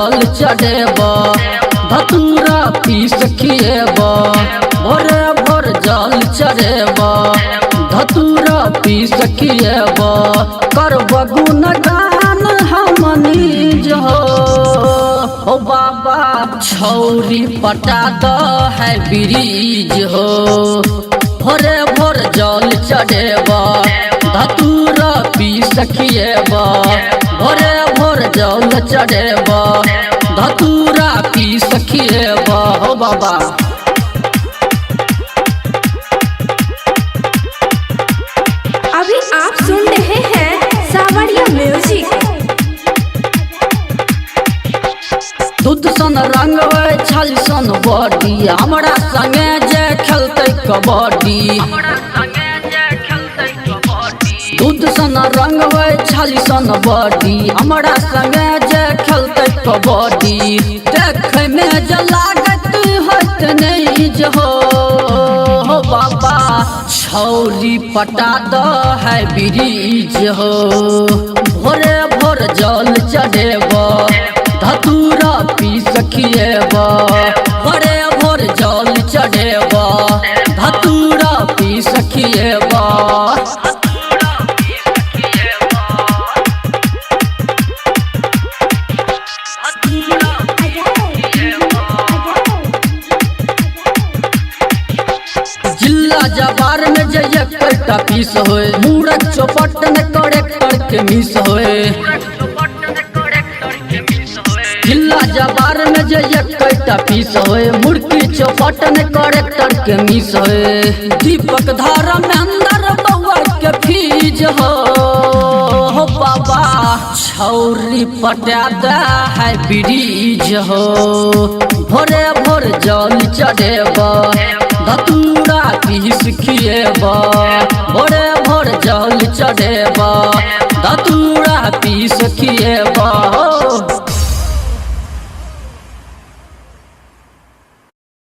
जल चढ़ेब धतूरा पीस खिएब भोरे भोर जल चढ़ेब धतूरा पीस खिएब करब गुणगान हमनी जो हो बाबा छौरी पटा द है ब्रिज हो भोरे भोर जल चढ़ेब धतूरा पीस खिएब भोरे भोर जल चढ़ेब धतूरा पीस खिएब हो बाबा। अभी आप सुन रहे हैं सावरिया म्यूजिक। दूध सन रंग होय छल सन बॉडी हमरा संगे जे खेलते कबड्डी दूध सन रंग होय छल सन बॉडी हमरा संगे जे खेलते कबड्डी देखे में जे लागत होत नहीं जो हो बाबा छौरी पटा द है ब्रिज हो भोरे भोर जल चढ़ेब धतूरा पीस खिएब भोरे भोर जल चढ़ेब धतूरा पीस खिएब। जिला जबार में जे एकटा पीस होए मूरख चौपट में करेक्टर के मिस होए जिला जबार में जे एकटा पीस होए मुर्गी चौपट में करेक्टर के मिस होए दीपक धारा में अंदर बउआ के फीज हो बाबा छौरी पटा द है ब्रिज हो भोरे भोर जल चढ़ेब धतूरा पीस खिएब भोरे भोर जल चढ़ेब धतूरा पीस खिएब।